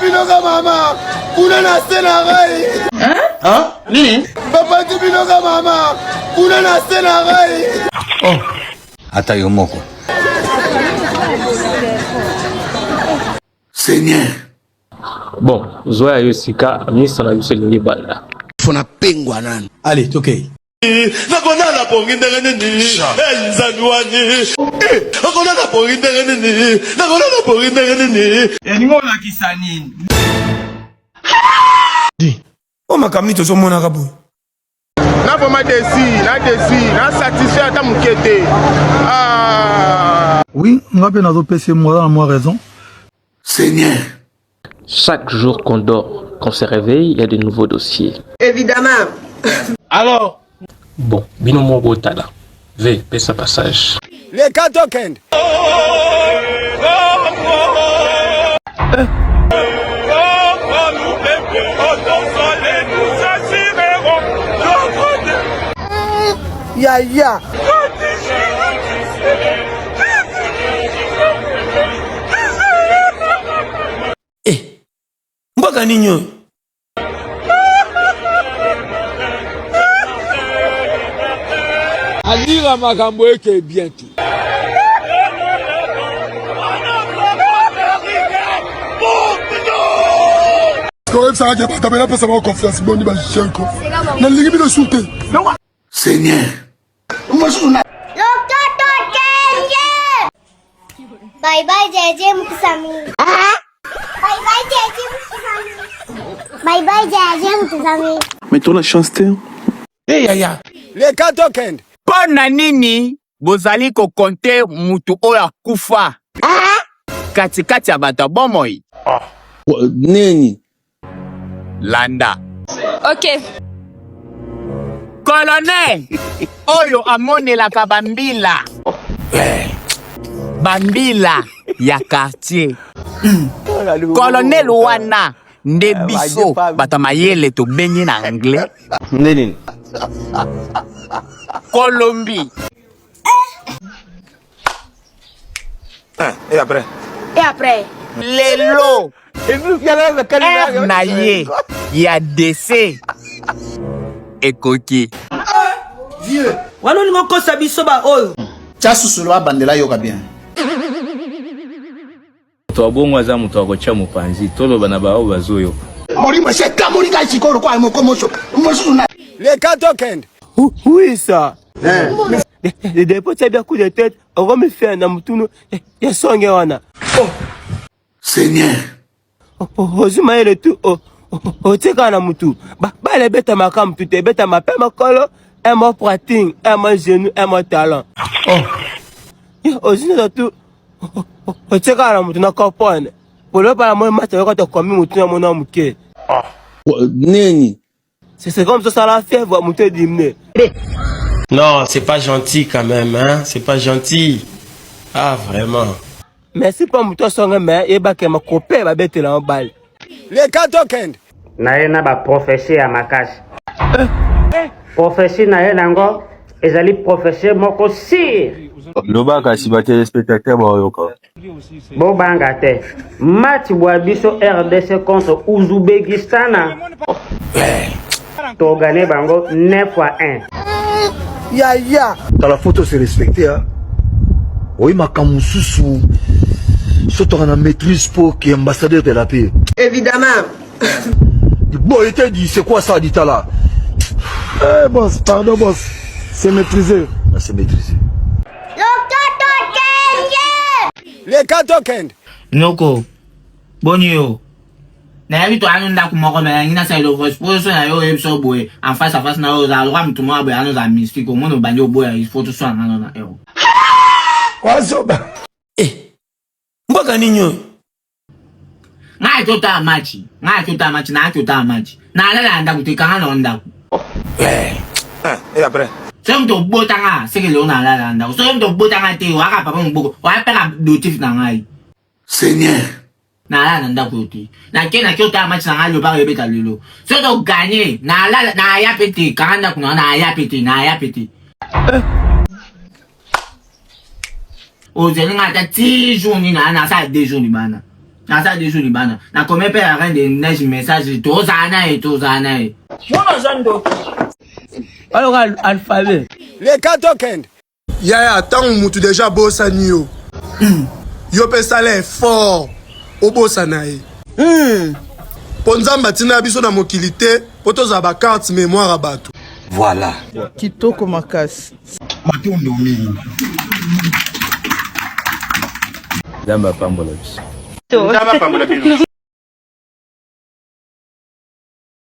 Tibinoka mama, kuna na senarai. Hein? Nini? Papa Tibinoka mama, kuna na senarai. Oh. Ata yomoko. Seigneur. Bon, Zoya Yosika, ministre na biso lingi bala. Fona pengwa nani. Allez, toke. Nakona la ponginda nini? Nzanwani. Nakona la ponginda nini? Nakona la ponginda nini? Eningo la kisani. Di. O makamni to so mona kabu. Na boma desi, na satisfait ata mukete. Ah. Oui, ngabe nazo pese moi raison. Seigneur. Chaque jour qu'on dort, qu'on se réveille, il y a de nouveaux dossiers. Évidemment. Alors, Bon, binomo botala. V, pesa passage. Les Katoken. Ya. Mboka ninyo. Alira makambo eke bientôt. Seigneur. Bye bye JJ Mukusami. Bye bye JJ Mukusami. Bye bye JJ Mukusami. mais ton la chance t'es. Ya. Les Katoken. Pona nini bozali ko konte mutu oya kufa katikati ya bato bomoi. Nini? Landa. Ok. Colonel oyo amonelaka bambila. Bambila ya quartier. Colonel wana nde biso bato mayele to benye na anglais. Nini? Colombie. Et après? Lelo. Na ye ya DC ekoki. Wano ni ngoko sabi soba oyo. Chasusu wa bandela yoka bien. To bongo za mutu akocha mupanzi tolo bana bao bazoyo. Mori masheta mori ka chikoro kwa mokomosho. Mosuna. Les Katoken. Oui, ça. Les dépôts, c'est bien coup de tête. On va me faire un mouton. Il y a son gars. Seigneur. Ozuma le tout. Otika na moutou. Ba les bêtes à ma cam, tout est bête à ma paix, ma colo. Un mot pratique, un mot genou, un mot talent. Ozina tout. Otika na moutou na compone. Pour le pas moi, match, quand tu commis moutou à mon nom, qui. Nini? C'est comme ça la fièvre, moutou d'hymne. Non, c'est pas gentil quand même, hein. C'est pas gentil. Ah, vraiment. Merci pour mouton songe mais et ba ke ma copain ba bête la balle. Les Katoken. Na ba professeur ya makasi. Professeur na ye nango ezali professeur moko si. Loba kasi ba téléspectateur ba yoka. Bo banga te. Match bwa biso RDC contre Ouzbékistan. To gagné bango 9-1. Ya. Dans la photo, c'est respecté, hein. Oui, ma kamoussou. Surtout on a maîtrise pour qui est ambassadeur de la paix. Évidemment. Bon, il t'a dit, c'est quoi ça, dit là? Eh, boss, pardon, boss. C'est maîtrisé. Ah, c'est maîtrisé. Les Katoken. Noko. Bonio. Na yabi to anu nda kumoko na ngina sa lo exposition na yo episode boy en face à face na yo za lo kam to mo aboy anu za mystique o mo no banjo boy is photo so anu na yo. Wazoba. Mboka ninyo. Ngai tota match na tota match na la nda kutika na nda. Et après? So mto bota nga se ke lo na la nda. So mto bota nga te wa ka papa mboko wa pera dotif na ngai. Seigneur. Na la nda koti. Na ke na tota match na ngai lo ba rebeta lelo. So to gagner na ya peti kanda kuna na ya peti. Ozeli nga ta 10 jours ni na sa 2 jours ni bana. Na ça des libana. Na combien paye rien de neige message tozana et tozana. Mwana jando. Alors alphabet. Les 4 tokens. Yaya, tant mutu déjà bosani yo. Yo pe salaire fort. O bosanae. Ponzamba tina biso na mokilité, potoza ba carte mémoire à bato. Voilà. Kitoko makasi. Matondo mingi. Zamba pambola biso. Zamba pambola biso.